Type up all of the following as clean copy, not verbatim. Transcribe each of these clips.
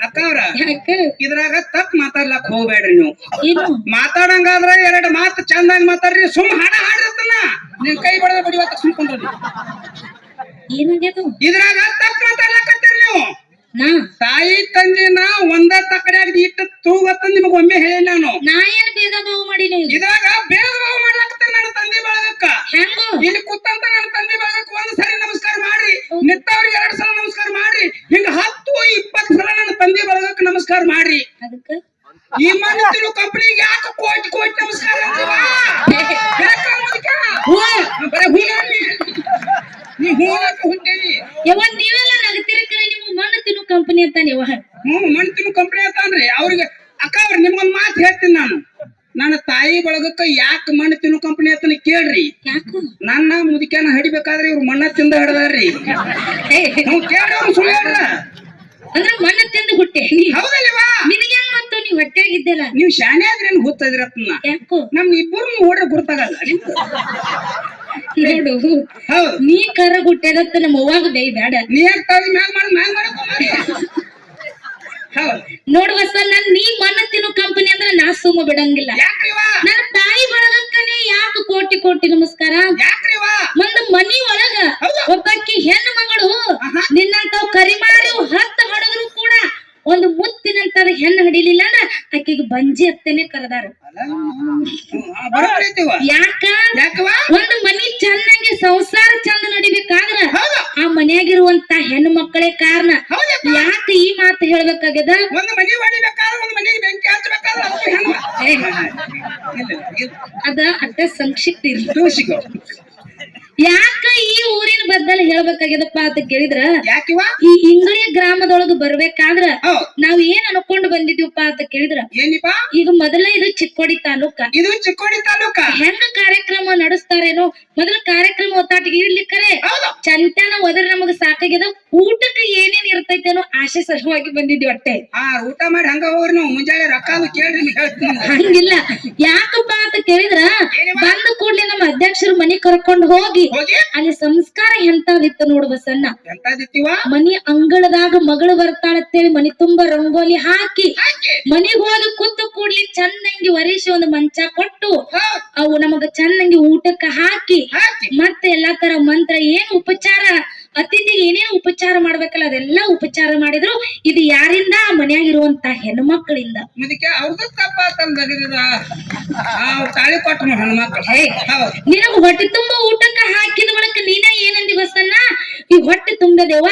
ಅಕ್ಕವ್ರ ಇದ್ರಾಗ ತಪ್ಪ ಮಾತಾಡ್ಲಕ್ ಹೋಗ್ಬೇಡ್ರಿ ನೀವು. ಮಾತಾಡಂಗಾದ್ರ ಎರಡು ಮಾತು ಚಂದಾಗಿ ಮಾತಾಡ್ರಿ. ಸುಮ್ ಹಾಡ ಹಾಡಿರ್ತನ ನಿನ್ ಕೈ ಬಡದ ಬಡಿವತ್ತ ಸುಮ್ಕೊಂಡ್ರಿ. ಇದ್ರಾಗ ತಪ್ಪ ಮಾತಾಡ್ಲಕತ್ತೀರಿ ನೀವು. ತಾಯಿ ತಂದಿನ ಒಂದ ತಕಡ್ಯಾಗ ಇಟ್ಟು ತೂಗತ್ತ ನಿಮಗ ಒಮ್ಮೆ ಹೇಳಿ ನಾನು. ನಾ ಏನ್ ಭೇದ ಭಾವ ಮಾಡಿನಿ ಇದ್ರಾಗ ಭೇದ ಭಾವ ಮಾಡ್ಲಾಕತ್ತೀನಿ ನನ್ನ ತಂದೆ ಬಳಗಕ್ಕ. ಇಲ್ಲಿ ಕೂತಂತ ನನ್ನ ತಂದೆ ಬಳಗಕ್ಕ ಒಂದ್ ಸರಿ ನಮಸ್ಕಾರ ಮಾಡ್ರಿ, ನಿತ್ತವ್ರಿಗೆ 2 ಸಲ ನಮಸ್ಕಾರ ಮಾಡ್ರಿ, ಹಿಂಗ 10-20 ಸಲ ನನ್ನ ತಂದೆ ಬಳಗಕ್ಕ ನಮಸ್ಕಾರ ಮಾಡ್ರಿ. ಈ ಮಣ್ಣಿನ ಕಂಪನಿಗೆ ಯಾಕೆ ಕೋಟಿ ಕೋಟಿ ನಮಸ್ಕಾರ ಅಂತೀವಾ? ನೀವೆಲ್ಲ ನಗತಿರಿ ಕರೆ ನಿಮ್ಮ ಮಣ್ಣು ತಿನ್ನು ಕಂಪನಿ ಅಂತ ನೀವು. ಮಣ್ಣು ತಿನ್ನು ಕಂಪನಿ ಅಂತಾನ್ರಿ ಅವ್ರಿಗೆ. ಅಕ್ಕ ಅವ್ರ ನಿಮ್ಗೊಂದ್ ಮಾತು ಹೇಳ್ತೀನಿ ನಾನು. ನನ್ನ ತಾಯಿ ಬಳಗಕ್ಕ ಯಾಕೆ ಮಣ್ಣು ತಿನ್ನು ಕಂಪನಿ ಅಂತ ಕೇಳ್ರಿ. ನನ್ನ ಮುದುಕ್ಯಾನ ಹಡಿಬೇಕಾದ್ರೆ ಇವ್ರು ಮಣ್ಣ ತಿಂದ ಹಿಡ್ದಾರ್ರಿ. ಕೇಳ್ರಿ ಅವ್ರು ಸುಳ್ಳು ಹೇಳ್ರ. ಅಂದ್ರೆ ಮಣ್ಣು ತಿಂದು ಹುಟ್ಟೆ ಹೌದಲ್ವಾ? ನಿನಗೆ ಮತ್ತು ನೀವು ಹೊಟ್ಟೆಗಿದ್ದಲ್ಲ. ನೀವು ಶಾಣೆ ಆದ್ರೆ ಏನ್ ಗೊತ್ತದಿರತ್ನ. ನಮ್ ಇಬ್ಬರು ನೋಡ್ರೆ ಗುರ್ತಾಗಲ್ಲ. ನೋಡು ನೀ ಕರ ಗುಟ್ಟೆದತ್ತ ನಮ್ಮ ಅವ್ವಾಗ ಬೈ ಬೇಡ. ನೀ ಯಾಕೆ ಮ್ಯಾಗ ನೋಡ್ ಬಸನ್ನ ನೀ ಮಣ್ಣು ತಿನ್ನು ಕಂಪನಿ ಅಂದ್ರೆ ನಾ ಸುಮ್ಮ ಬಿಡಂಗಿಲ್ಲ. ನನ್ನ ತಾಯಿ ಬಳಗಕ್ಕನೆ ಯಾಕೆ ಕೋಟಿ ಕೋಟಿ ನಮಸ್ಕಾರ. ಒಂದು ಮನಿ ಒಳಗ ಒಬ್ಬಾಕಿ ಹೆಣ್ಣು ಮಗಳು ನಿನ್ನಂತಾವ್ ಕರಿಮಾರಿ 10 ಹೊಡೆದ್ರು ಕೂಡ ಒಂದು ಮುತ್ತಿನಂತ ಹೆಣ್ಣು ಹಿಡಿಲಿಲ್ಲ ಅಂದ್ರ ಆಕೆಗೆ ಬಂಜಿ ಅತ್ತನೆ ಕರೆದಾರ. ಯಾಕ ಒಂದು ಮನಿ ಚೆನ್ನಾಗಿ ಸಂಸಾರ ಚಂದ ನಡಿಬೇಕಾದ್ರ ಆ ಮನೆಯಾಗಿರುವಂತ ಹೆಣ್ಣು ಮಕ್ಕಳೇ ಕಾರಣ. ಯಾಕೆ ಈ ಮಾತು ಹೇಳ್ಬೇಕಾಗ್ಯದ? ಅದ ಅಟ್ಟ ಸಂಕ್ಷಿಪ್ತ ಇರ್ತ. ಯಾಕ ಈ ಊರಿನ ಬದ್ದಲ್ ಹೇಳ್ಬೇಕಾಗ್ಯದಪ್ಪ ಅಂತ ಕೇಳಿದ್ರ, ಈ ಇಂಗಳಿ ಗ್ರಾಮದೊಳಗ ಬರ್ಬೇಕಾದ್ರ ನಾವ್ ಏನ್ ಅನ್ಕೊಂಡ್ ಬಂದಿದ್ವಿಪ್ಪ ಅಂತ ಕೇಳಿದ್ರ, ಈಗ ಮೊದಲ ಇದು ಚಿಕ್ಕೋಡಿ ತಾಲೂಕ. ಹೆಂಗ ಕಾರ್ಯಕ್ರಮ ನಡೆಸ್ತಾರೇನೋ ಮೊದಲ ಕಾರ್ಯಕ್ರಮ ಒತ್ತಾಟಿಗೆ ಇಡ್ಲಿಕ್ಕರೆ ಚಂತನ ಹೋದ್ರ ನಮಗ ಸಾಕಾಗ್ಯದ. ಊಟಕ್ಕೆ ಏನೇನ್ ಇರ್ತೈತೇನೋ ಆಶೆ ಸಲುವಾಗಿ ಬಂದಿದ್ವಿ ಅಟ್ಟೆ. ಊಟ ಮಾಡಿ ಹಂಗ ಹೋಗ್ರಿ ನಾವು ಮುಂಜಾನೆ ರೊಕ್ಕ ಕೇಳ್ರಿ. ಹಂಗಿಲ್ಲ. ಯಾಕಪ್ಪ ಅಂತ ಕೇಳಿದ್ರ ಬಂದ ಕೂಡ್ಲೆ ನಮ್ಮ ಅಧ್ಯಕ್ಷರು ಮನಿ ಕರ್ಕೊಂಡ್ ಹೋಗಿ ಅಲ್ಲಿ ಸಂಸ್ಕಾರ ಎಂತಾದಿತ್ತು ನೋಡು ಬಸಣ್ಣ. ಮನಿ ಅಂಗಳದಾಗ ಮಗಳು ಬರ್ತಾಳಂತೇಳಿ ಮನಿ ತುಂಬಾ ರಂಗೋಲಿ ಹಾಕಿ ಮನಿಗ್ ಹೋಗಿ ಕೂತು ಕೂಡ್ಲಿ ಚಂದಂಗಿ ಒರಿಸಿ ಒಂದು ಮಂಚ ಕೊಟ್ಟು ಅವು ನಮಗ ಚಂದಂಗಿ ಊಟಕ್ಕ ಹಾಕಿ ಮತ್ತೆ ಎಲ್ಲಾ ತರ ಮಂತ್ರ ಏನ್ ಉಪಚಾರ ಅತಿಥಿಗೆ ಏನೇನು ಉಪಚಾರ ಮಾಡ್ಬೇಕಲ್ಲ ಅದೆಲ್ಲ ಉಪಚಾರ ಮಾಡಿದ್ರು. ಇದು ಯಾರಿಂದ? ಮನ್ಯಾಗಿರುವಂತ ಹೆಣ್ಣು ಮಕ್ಕಳಿಂದ. ನಿನಗ ಹೊಟ್ಟೆ ತುಂಬಾ ಊಟಕ್ಕ ಹಾಕಿದ ಬಳಕ ನೀನ ಏನಂದಿ ಬಸನ್ನ? ಈ ಹೊಟ್ಟೆ ತುಂಬದೇವ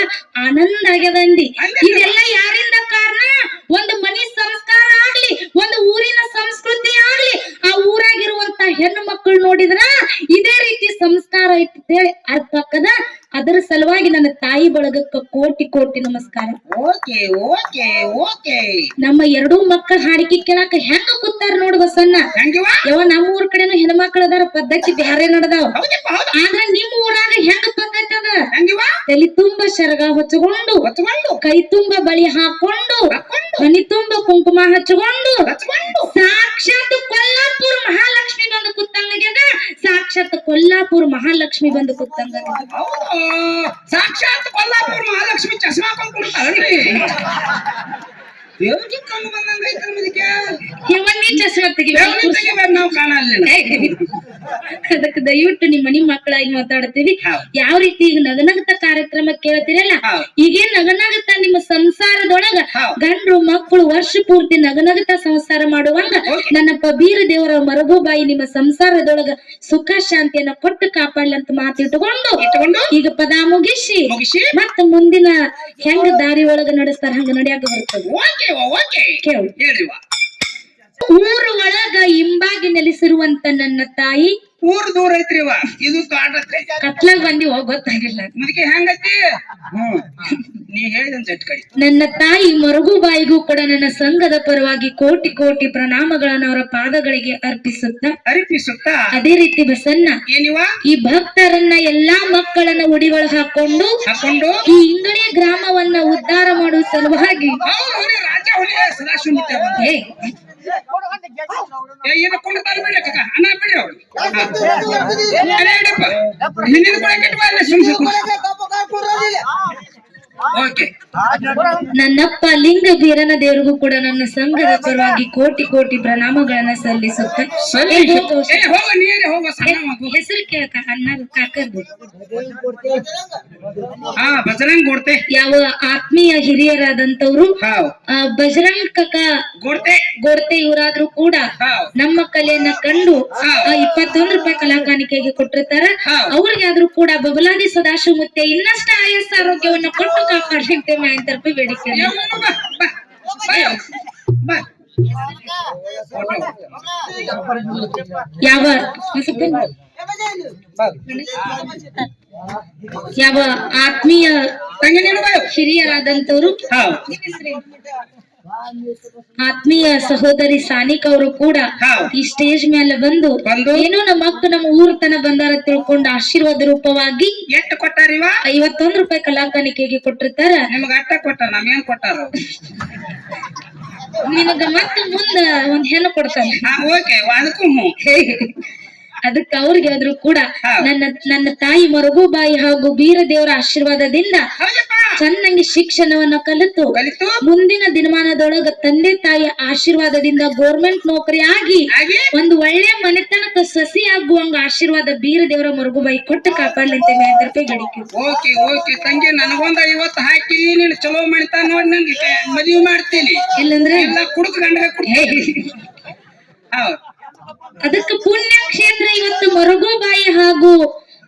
ಆನಂದ ಆಗ್ಯದಂದಿ. ಇದೆಲ್ಲ ಯಾರಿಂದ ಕಾರಣ? ಒಂದು ಮನಿ ಸಂಸ್ಕಾರ ಆಗ್ಲಿ, ಒಂದು ಊರಿನ ಸಂಸ್ಕೃತಿ ಆಗ್ಲಿ, ಆ ಊರಾಗಿರುವಂತ ಹೆಣ್ಣು ಮಕ್ಕಳು ನೋಡಿದ್ರ ಇದೇ ರೀತಿ ಸಂಸ್ಕಾರ ಐತಿ ಹೇಳಿ ಅರ್ಥ ಆಕ್ಕದ. ಅದರ ಸಲುವಾಗಿ ನನ್ನ ತಾಯಿ ಬಳಗಕ್ಕ ಕೋಟಿ ಕೋಟಿ ನಮಸ್ಕಾರ. ನಮ್ಮ 2 ಮಕ್ಕಳ ಹಾಡಿಕೆ ಕೇಳಾಕ ಹೆಂಗ ಕೂತಾರ ನೋಡು ಬಸನ್ನ. ಯಾವ ನಮ್ಮ ಊರ್ ಕಡೆನು ಹೆಣ್ಮಕ್ಳ ಅದಾರ, ಪದ್ಧತಿ ಬ್ಯಾರೆ ನಡ್ದಾವ. ಆದ್ರ ನಿಮ್ ಊರಾಗ ಹೆಂಗ ಪದ್ಧತಿ ಅದ? ತಲೆ ತುಂಬಾ ಶರಗ ಹೊಚ್ಕೊಂಡು, ಕೈ ತುಂಬಾ ಬಳಿ ಹಾಕೊಂಡು, ಮನಿ ತುಂಬಾ ಕುಂಕುಮ ಹಚ್ಕೊಂಡು, ಸಾಕ್ಷಾತ್ ಕೊಲ್ಲಾಪುರ ಮಹಾಲಕ್ಷ್ಮಿ ಬಂದು ಕೂತಂಗಾಗ್ಯದ. ಸಾಕ್ಷಾತ್ ಕೊಲ್ಲಾಪುರ ಮಹಾಲಕ್ಷ್ಮಿ ಬಂದು ಕೂತಂಗಾಗ್ಯದ. ಸಾಕ್ಷಾತ್ ಕೊಲ್ಲಾಪುರ ಮಹಾಲಕ್ಷ್ಮಿ ಚಸ್ಮಾ ಕೊಂಡ್ಕೊಳ್ತಾಳ್ರಿ. ನಾವು ಕಾಣಲ್ಲ. ಅದಕ್ಕೆ ದಯವಿಟ್ಟು ನಿಮ್ ಮನಿ ಮಕ್ಕಳಾಗಿ ಮಾತಾಡ್ತೀವಿ. ಯಾವ ರೀತಿ ಈಗ ನಗನಗತ ಕಾರ್ಯಕ್ರಮ ಕೇಳ್ತೀರಲ್ಲ, ಈಗೇನ್ ನಗನಗತ ನಿಮ್ಮ ಸಂಸಾರದೊಳಗ ಗಂಡ್ರು ಮಕ್ಕಳು ವರ್ಷ ಪೂರ್ತಿ ನಗನಗತ ಸಂಸಾರ ಮಾಡುವಂಗ ನನ್ನ ಬೀರ ದೇವರ ಮರಗೋಬಾಯಿ ನಿಮ್ಮ ಸಂಸಾರದೊಳಗ ಸುಖ ಶಾಂತಿಯನ್ನ ಕೊಟ್ಟು ಕಾಪಾಡ್ಲಿ ಅಂತ ಮಾತಿಟ್ಟುಕೊಂಡು ಈಗ ಪದ ಮುಗಿಸಿ ಮತ್ತ ಮುಂದಿನ ಹೆಂಗ ದಾರಿ ಒಳಗ ನಡೆಸ್ತಾರ ಹಂಗ ನಡಿಯಾಕ ಬರ್ತದೆ. ಊರು ಒಳಗ ಹಿಂಬಾಗಿ ನೆಲೆಸಿರುವಂತ ನನ್ನ ತಾಯಿ ಊರ್ ದೂರ ಐತ್ರಿವ, ಇದು ಕತ್ಲಾಗ ಬಂದಿ ಗೊತ್ತಾಗಿಲ್ಲ ಮುದಕ್ಕೆ ಹೆಂಗೈತಿ. ನೀ ಹೇಳಿದಂತ ಕಡೆ ನನ್ನ ತಾಯಿ ಮರಗುಬಾಯಿಗೂ ಕೂಡ ನನ್ನ ಸಂಘದ ಪರವಾಗಿ ಕೋಟಿ ಕೋಟಿ ಪ್ರಣಾಮಗಳನ್ನ ಅವರ ಪಾದಗಳಿಗೆ ಅರ್ಪಿಸುತ್ತಾ ಅದೇ ರೀತಿ ಬಸನ್ನ ಈ ಭಕ್ತರನ್ನ ಎಲ್ಲಾ ಮಕ್ಕಳನ್ನ ಉಡಿಗಳ ಹಾಕೊಂಡು ಈ ಇಂಗಳಿ ಗ್ರಾಮವನ್ನ ಉದ್ಧಾರ ಮಾಡುವ ಸಲುವಾಗಿ ಓಕೆ ನನ್ನಪ್ಪ ಲಿಂಗ ಬೀರನ ದೇವರಿಗೂ ಕೂಡ ನನ್ನ ಸಂಘದ ಪರವಾಗಿ ಕೋಟಿ ಕೋಟಿ ಪ್ರಣಾಮಗಳನ್ನ ಸಲ್ಲಿಸುತ್ತೆ. ಹೋಗ ನೀರೇ ಹೋಗ ಸಣ್ಣ ಮಗು. ಹೆಸರು ಕೇಳಕ ಅನ್ನದ ಕಾಕರ್ದು ಹಾ ಬಜರಂಗ್ ಗೋಡ್ತೆ ಯಾವ ಆತ್ಮೀಯ ಹಿರಿಯರಾದಂತವ್ರು ಹಾವ್ ಬಜರಂಗ್ ಕಕ್ಕ ಗೋಡ್ತೆ ಗೋಡ್ತೆ ಇವರಾದ್ರೂ ಕೂಡ ಹಾವ್ ನಮ್ಮ ಕಲೆಯನ್ನ ಕಂಡು 21 ರೂಪಾಯಿ ಕಲಾ ಕಾಣಿಕೆಗೆ ಕೊಟ್ಟಿರ್ತಾರ. ಹಾವ್. ಅವ್ರಿಗೆ ಆದ್ರೂ ಕೂಡ ಬಬಲಾದಿ ಸದಾಶಿವ ಮುತ್ತೆ ಇನ್ನಷ್ಟು ಆಯಸ್ಸ ಆರೋಗ್ಯವನ್ನ ಕೊಟ್ಟು ಕಾಪಾಡ್ಲಿಕ್ಕೆ ಅಂತ ರೂಪಾಯಿ ಬೇಡಿಕೆ. ಯವ್ವನ ಬಾ ಬಾ ಬಾ ಯಾವ ಯಾವ ಆತ್ಮೀಯ ತಂಗಿ ನೀನು ಬಾ ಹಿರಿಯರಾದಂತವ್ರು ಹಾವ್ ಆತ್ಮೀಯ ಸಹೋದರಿ ಸಾನಿಕ್ ಅವರು ಕೂಡ ಹಾವ್ ಈ ಸ್ಟೇಜ್ ಮೇಲೆ ಬಂದು ಏನೋ ನಮ್ಮ ಅಕ್ಕ ನಮ್ಮ ಊರ್ ತನ ಬಂದಾರ ತಿಳ್ಕೊಂಡು ಆಶೀರ್ವಾದ ರೂಪವಾಗಿ ಎಷ್ಟು ಕೊಟ್ಟಾರಿವ 51 ರೂಪಾಯಿ ಕಲಾ ಕಾಣಿಕೆಗೆ ಕೊಟ್ಟಿರ್ತಾರ. ನಿಮಗ ಅಟ್ಟ ಕೊಟ್ಟಾರ ನಮ್ಗೇನ್ ಕೊಟ್ಟಾರ ನಿನಗ ಮತ್ತೆ ಮುಂದ ಒಂದ್ ಹೆಣ್ಣು ಕೊಡ್ತಾನೆ. ಓಕೆ ಅದಕ್ಕೂ ಅದಕ್ಕೆ ಅವ್ರಿಗೆ ಆದ್ರೂ ಕೂಡ ಹಾವ್. ನನ್ನ ತಾಯಿ ಮರಗುಬಾಯಿ ಹಾಗೂ ಬೀರ ದೇವರ ಆಶೀರ್ವಾದದಿಂದ ಹೌದಪ್ಪ ಚೆನ್ನಾಗಿ ಶಿಕ್ಷಣವನ್ನ ಕಲಿತು ಕಲಿತು ಮುಂದಿನ ದಿನಮಾನದೊಳಗ ತಂದೆ ತಾಯಿಯ ಆಶೀರ್ವಾದದಿಂದ ಗೌರ್ಮೆಂಟ್ ನೌಕರಿ ಆಗಿ ಹಾಗೆ ಒಂದು ಒಳ್ಳೆ ಮನೆತನಕ ಸಸಿ ಆಗುವಂಗ ಆಶೀರ್ವಾದ ಬೀರ ದೇವರ ಮರಗುಬಾಯಿ ಕೊಟ್ಟು ಕಾಪಾಡ್ಲಂತೆ ರೂಪಾಯಿ ಬೇಡಿಕೆ. ಓಕೆ ಓಕೆ ತಂಗಿ ನನಗೊಂದ 50 ಹಾಕಿ ನೀನು ಚಲೋ ಮಾಡ್ತಾ ನೋಡಿ ನಂಗೆ ಮದುವೆ ಮಾಡ್ತೀನಿ. ಇಲ್ಲಂದ್ರೆ ಎಲ್ಲ ಕುಡುಕ ಗಂಡಗ ಕೊಡ್ತೀನಿ. ಹೌದು ಅದಕ್ಕೆ ಪುಣ್ಯ ಕ್ಷೇತ್ರ ಇವತ್ತು ಮರಗುಬಾಯಿ ಹಾಗೂ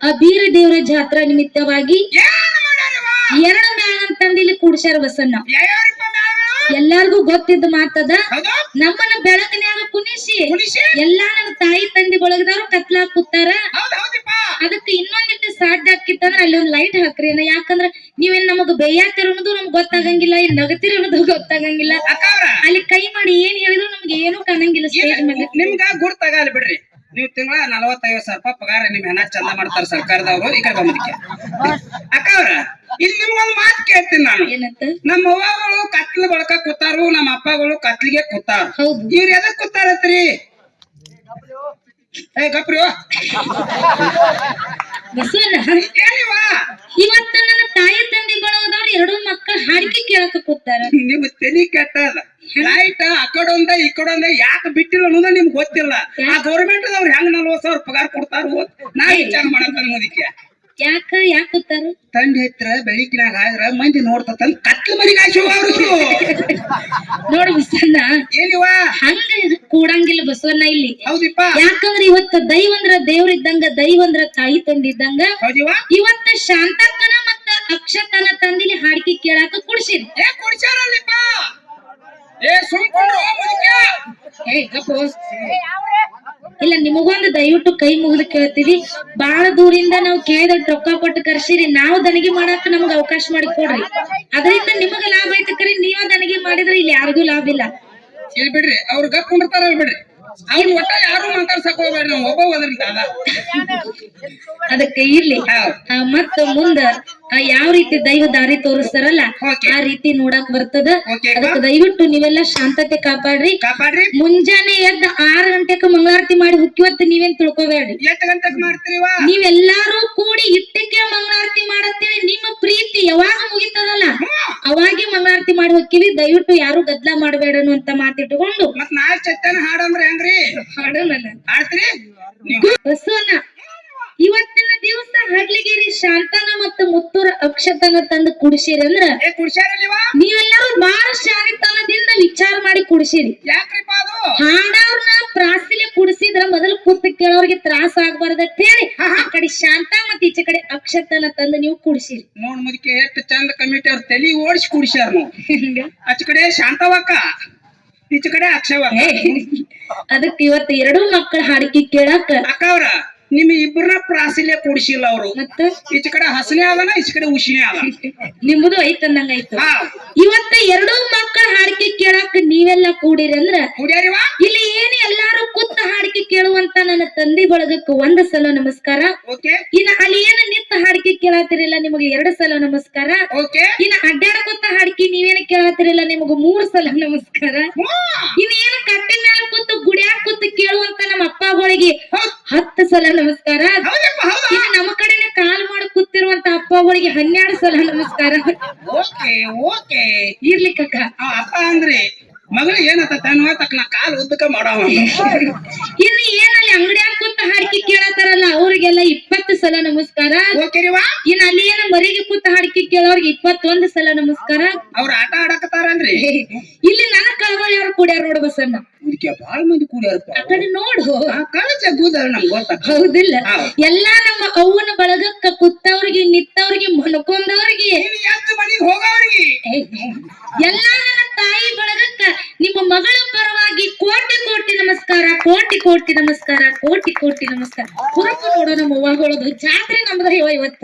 ಆ ಬೀರ ದೇವರ ಜಾತ್ರಾ ನಿಮಿತ್ತವಾಗಿ ಏನ್ ಮಾಡ್ಯಾರವ್ವ? 2 ಮ್ಯಾಳ ಅಂತಂದು ಇಲ್ಲಿ ಕೂಡ್ಸ್ಯಾರ ಬಸಣ್ಣ. ಯಾವ್ಯಾವ್ರಿಪ್ಪ ಮ್ಯಾಗಳು? ಎಲ್ಲಾರ್ಗೂ ಗೊತ್ತಿದ್ದ ಮಾತದ. ಹೌದು ನಮ್ಮನ್ನ ಬೆಳಕನ್ಯಾಗ ಕುಣಿಸಿ ಕುಣಿಸಿ ಎಲ್ಲಾ ನನ್ನ ತಾಯಿ ತಂದೆ ಬಳಗದವ್ರು ಕತ್ಲಾಕ್ ಕೂತಾರ. ಹೌದು ಹೌದಪ್ಪ ಅದಕ್ಕೆ ಇನ್ನೊಂದಿಟ್ಟು ಸಾಧ್ಯ ಆಕಿತ್ತಂದ್ರ ಅಲ್ಲಿ ಒಂದ್ ಲೈಟ್ ಹಾಕ್ರಿ ಅಣ್ಣ. ಯಾಕಂದ್ರ ನೀವೇನ್ ನಮಗ್ ಬೇಯಾತಿರ ಅನ್ನೋದು ನಮ್ಗ್ ಗೊತ್ತಾಗಂಗಿಲ್ಲ, ಏನ್ ನಗತಿರಿ ಅನ್ನೋದು ಗೊತ್ತಾಗಂಗಿಲ್ಲ. ಅಕ್ಕವ್ರ ಅಲ್ಲಿ ಕೈ ಮಾಡಿ ಏನ್ ಹೇಳಿದ್ರು ನಮ್ಗೆ ಏನು ಕಾಣಂಗಿಲ್ಲ ಸ್ಟೇಜ್ ಮೇಲೆ. ನಿಮ್ಗ ಗುರ್ತಾಗಲ್ಲ ಬಿಡ್ರಿ. ನೀವು ತಿಂಗಳ 40-50 ರೂಪಾಯಿ ಪಗಾರ ನಿಮ್ ಹೆಣ ಚಂದ ಮಾಡ್ತಾರ ಸರ್ಕಾರದವರು. ಈ ಕಡೆ ಬಂದಕ್ಕೆ ಅಕ್ಕವ್ರ ಇಲ್ಲಿ ನಿಮ್ಗೊಂದು ಮಾತು ಕೇಳ್ತೀನಿ ನಾನು. ಏನಂತ? ನಮ್ಮ ಅವ್ವಗಳು ಕತ್ಲ ಬಳಕ ಕೂತಾರು, ನಮ್ಮ ಅಪ್ಪಗಳು ಕತ್ಲಿಗೆ ಕೂತಾರ. ಹೌದು. ಇವ್ರ ಎದಕ್ ಕೂತಾರತ್ರಿ? ಏ ಗಪ್ರಿ ಬಸವಣ್ಣ ಏನಿವಾ ಇವತ್ತ ನನ್ನ ತಾಯಿ ತಂದೆ ಬಳಗದವ್ರು 2 ಮಕ್ಕಳ ಹಾಡಿಕೆ ಕೇಳಕ ಕೂತಾರ. ನಿಮ್ ತಲಿ ಕೆಟ್ಟದ. ಲೈಟ್ ಆ ಕಡೊಂದ ಈ ಕಡೊಂದ ಯಾಕೆ ಬಿಟ್ಟಿಲ್ಲ ಅನ್ನೋದ ನಿಮ್ಗೆ ಗೊತ್ತಿಲ್ಲ. ಆ ಗೌರ್ಮೆಂಟ್ ಅವ್ರು ಹೆಂಗ್ 40,000 ಪಗಾರ ಕೊಡ್ತಾರ ನಾ ವಿಚಾರ ಮಾಡತ್ತ ಮುದಿಕೆ. ಯಾಕ ಕೂತಾರ? ತಂಡಿ ಹತ್ರ ಬೆಳಿಕಿನಾಗ ಆದ್ರ ಮಂದಿ ನೋಡ್ತಂತ ಕತ್ಲ ಮನಿಗೆ ಹಾಕಿವ ಅವ್ರು. ನೋಡು ಬಸವಣ್ಣ ಏನಿವಾ ಹಂಗ ಕೂಡಂಗಿಲ್ಲ ಬಸವಣ್ಣ ಇಲ್ಲಿ. ಹೌದಿಪ್ಪ ಯಾಕಂದ್ರ ಇವತ್ತ ದೈವಂದ್ರ ದೇವ್ರಿದ್ದಂಗ ದೈವಂದ್ರ ತಾಯಿ ತಂದಿದ್ದಂಗ ಹೌದಿವಾ ಇವತ್ತ ಶಾಂತಕ್ಕನ ಮತ್ತ ಅಕ್ಷತನ ತಂದಿಲಿ ಹಾಡಿಕೆ ಕೇಳಾಕ ಕುಡ್ಸಿರಿ. ಏ ಕುಡಿಸ್ಯಾರಲ್ಲಿಪ್ಪ. ಏ ಸುಮ್ಕೊಂಡ್ರು ಮುದಿಕೆ. ಇಲ್ಲ ನಿಮಗೊಂದು ದಯವಿಟ್ಟು ಕೈ ಮುಗಿದು ಕೇಳ್ತೀವಿ. ಬಾಳ ದೂರಿಂದ ನಾವು ಕೇಳಿದ ರೊಕ್ಕ ಕೊಟ್ಟು ಕರ್ಸಿರಿ. ನಾವು ದನಗಿ ಮಾಡಾಕ ನಮ್ಗೆ ಅವಕಾಶ ಮಾಡಿ ಕೊಡ್ರಿ. ಅದರಿಂದ ನಿಮಗ ಲಾಭ ಐತೆ ಕರಿ. ನೀವ ದನಗಿ ಮಾಡಿದ್ರೆ ಇಲ್ಲಿ ಯಾರಿಗೂ ಲಾಭ ಇಲ್ಲ. ಇಲ್ಲಿ ಬಿಡ್ರಿ ಅವ್ರು ಗಪ್ ಕುಂಡಿರ್ತಾರ ಬಿಡ್ರಿ. ಅವ್ರು ಒಟ್ಟ ಯಾರು ಮಾತಾಡ್ಸಕ್ ಹೋಗ್ಬೇಡ್ರಿ. ನಾವು ಒಬ್ಬ ಹೋದ್ರಿ ದಾದ ಅದಕ್ಕೆ ಇರ್ಲಿ. ಮತ್ತ ಮುಂದ ಯಾವ ರೀತಿ ದೈವ ದಾರಿ ತೋರಿಸ್ತಾರಲ್ಲ ಆ ರೀತಿ ನೋಡಕ್ ಬರ್ತದ. ಅದಕ್ಕೆ ದಯವಿಟ್ಟು ನೀವೆಲ್ಲ ಶಾಂತತೆ ಕಾಪಾಡ್ರಿ. ಕಾಪಾಡ್ರಿ. ಮುಂಜಾನೆ ಎದ್ದ 6 ಗಂಟೆಕ ಮಂಗಳಾರತಿ ಮಾಡಿ ಹುಕ್ಕಿವತ್ತು ನೀವೇನ್ ತಿಳ್ಕೊಬೇಡ್ರಿ. ಎಷ್ಟು ಗಂಟೆಗೆ ಮಾಡ್ತೀರಿವಾ? ನೀವೆಲ್ಲಾರು ಕೂಡಿ ಇಟ್ಟಕ್ಕೆ ಮಂಗಳಾರತಿ ಮಾಡತ್ತೇಳಿ ನಿಮ್ಮ ಪ್ರೀತಿ ಯಾವಾಗ ಮುಗಿತದಲ್ಲ ಅವಾಗೆ ಮಂಗಳಾರತಿ ಮಾಡಿ ಹೋಗ್ತೀವಿ. ದಯವಿಟ್ಟು ಯಾರು ಗದ್ಲ ಮಾಡಬೇಡನು ಅಂತ ಮಾತಿಟ್ಟುಕೊಂಡು ಮತ್ ನಾಳೆ ಚಟ್ಟನ ಹಾಡಂದ್ರೆ ಹೆಂಗ್ರಿ ಹಾಡೋಣ. ಹಾಡ್ತೀರಿ? ಬಸವಣ್ಣ ಇವತ್ತಿನ ದಿವಸ ಹಡ್ಲಿಗೇರಿ ಶಾಂತನ ಮತ್ತು ಮುತ್ತೂರ ಅಕ್ಷತನ ತಂದು ಕುಡಿಸಿರಿ ಅಂದ್ರ ನೀವೆಲ್ಲರೂ ಬಹಳ ಶಾಣಿತನದಿಂದ ವಿಚಾರ ಮಾಡಿ ಕುಡಿಸಿರಿ. ಯಾಕ್ರಿಪ್ಪ ಅದು? ಹಾಡವ್ರನ್ನ ಪ್ರಾಸಿಲೆ ಕುಡಿಸಿದ್ರ ಮೊದಲು ಕೂತ್ ಕೇಳೋರ್ಗೆ ತ್ರಾಸ ಆಗ್ಬಾರ್ದ ಹೇಳಿ ಆ ಕಡೆ ಶಾಂತ ಮತ್ತೆ ಈಚೆ ಕಡೆ ಅಕ್ಷತನ ತಂದು ನೀವು ಕುಡಿಸಿರಿ. ನೋಡ್ ಮುದಕ್ಕೆ ಎಷ್ಟು ಚಂದ ಕಮಿಟಿ ಅವ್ರ ತಲಿ ಓಡಿಸಿ ಕುಡಿಸ್ಯಾರ. ಆಚ ಕಡೆ ಶಾಂತವಕ್ಕ, ಈಚ ಕಡೆ ಅಕ್ಷವಕ್ಕ. ಅದಕ್ಕೆ ಇವತ್ತು 2 ಮಕ್ಕಳ ಹಾಡಿಕೆ ಕೇಳಾಕ ಅಕ್ಕವ್ರ ನಿಮ್ ಇಬ್ಬರನ್ನ ಪ್ರಾಸಿಲೆ ಕೂಡಿಸಿಲ್ಲ ಅವ್ರು. ಮತ್ತ ಈಚ ಕಡೆ ಹಸನೆ ಅದನ, ಈಚ ಕಡೆ ಉಸಿನೇ ಅದ. ನಿಮ್ಮದು ಐತಂದಂಗ ಆಯ್ತು. ಇವತ್ತ 2 ಮಕ್ಕಳ ಹಾಡಿಕೆ ಕೇಳಾಕ ನೀವೆಲ್ಲ ಕೂಡಿರಿ ಅಂದ್ರ ಇಲ್ಲಿ ಏನು ಎಲ್ಲಾರು ಕೂತ ಹಾಡಿಕೆ ಕೇಳುವಂತ ನನ್ನ ತಂದೆ ಬಳಗಕ್ಕೆ 1 ಸಲ ನಮಸ್ಕಾರ. ಇನ್ನ ಅಲ್ಲಿ ಏನ ನಿತ್ತ ಹಾಡಿಕೆ ಕೇಳಾತಿರಿಲ್ಲ ನಿಮಗೆ 2 ಸಲ ನಮಸ್ಕಾರ. ಇನ್ನ ಅಡ್ಡಾಡ್ಕೊತ ಹಾಡಿಕೆ ನೀವೇನ ಕೇಳಾತಿರಿಲ್ಲ ನಿಮಗ 3 ಸಲ ನಮಸ್ಕಾರ. ಇನ್ನ ಏನು ಕಟ್ಟಿ ಮೇಲೆ ಕೂತು ಗುಡಿಯಾಗ ಕೂತ್ ಕೇಳುವಂತ ನಮ್ಮ ಅಪ್ಪಗಳಿಗೆ ಹೌದ್ 10 ಸಲ ನಮಸ್ಕಾರ. ಹೌದಪ್ಪ ಹೌದಾ ಇನ್ನು ನಮ್ಮ ಕಡೆನೆ ಕಾಲ್ ಮಾಡಿ ಕೂತಿರುವಂತ ಅಪ್ಪಗಳಿಗೆ 12 ಸಲ ನಮಸ್ಕಾರ. ಓಕೆ ಓಕೆ ಇರ್ಲಿಕ್ಕಕ್ಕ ಅಪ್ಪ ಅಂದ್ರೆ ಮಗಳು ಏನತ್ತ ತನ್ನ ತಕ್ಕ ಕಾಲು ಉದ್ದಕ ಮಾಡವ ಇನ್ನು ಏನಲ್ಲಿ ಅಂಗಡಿಯಾಗ ಕೂತ ಹಾಡ್ಕಿ ಕೇಳತ್ತಾರಲ್ಲ ಅವ್ರಿಗೆಲ್ಲ 20 ಸಲ ನಮಸ್ಕಾರ. ಓಕೆರಿವಾ ಇನ್ನು ಅಲ್ಲಿ ಏನ ಮರಿಗೆ ಕೂತ ಹಾಡ್ಕಿ ಕೇಳೋರ್ಗೆ 21 ಸಲ ನಮಸ್ಕಾರ. ಅವ್ರ ಆಟ ಆಡಕತ್ತಾರನ್ರಿ ಇಲ್ಲಿ ನನ್ನ ಕಳವಳಿ ಅವ್ರು ಕೂಡ್ಯಾರ ನೋಡು ಬಸಣ್ಣ. ಇದಕ್ಕೆ ಬಾಳ ಮಂದಿ ಕೂಡ್ಯಾರಪ್ಪ ಆ ಕಡೆ ನೋಡು. ಕಳಚ ಗೂದಲ್ ನಮ್ಗೆ ಗೊತ್ತ ಹೌದಿಲ್ಲ ಎಲ್ಲಾ ನಮ್ಮ ಅವ್ವನ ಬಳಗಕ್ಕ ಕೂತವ್ರಿಗೆ ನಿತ್ತವ್ರಿಗೆ ಮನ್ಕೊಂಡವ್ರಿಗೆ ಎಷ್ಟು ಮನೆಗೆ ಹೋಗವ್ರಿಗೆ ಎಲ್ಲಾ ನನ್ನ ತಾಯಿ ಬಳಗಕ್ಕ ನಿಮ್ಮ ಮಗಳ ಪರವಾಗಿ ಕೋಟಿ ಕೋಟಿ ನಮಸ್ಕಾರ, ಕೋಟಿ ಕೋಟಿ ನಮಸ್ಕಾರ, ಕೋಟಿ ಕೋಟಿ ನಮಸ್ಕಾರ. ಹುರುಪು ನೋಡೋ ನಮ್ಮ ಅವ್ವಗಳದು ಜಾತ್ರೆ ನಮ್ದ ಇವತ್ತು.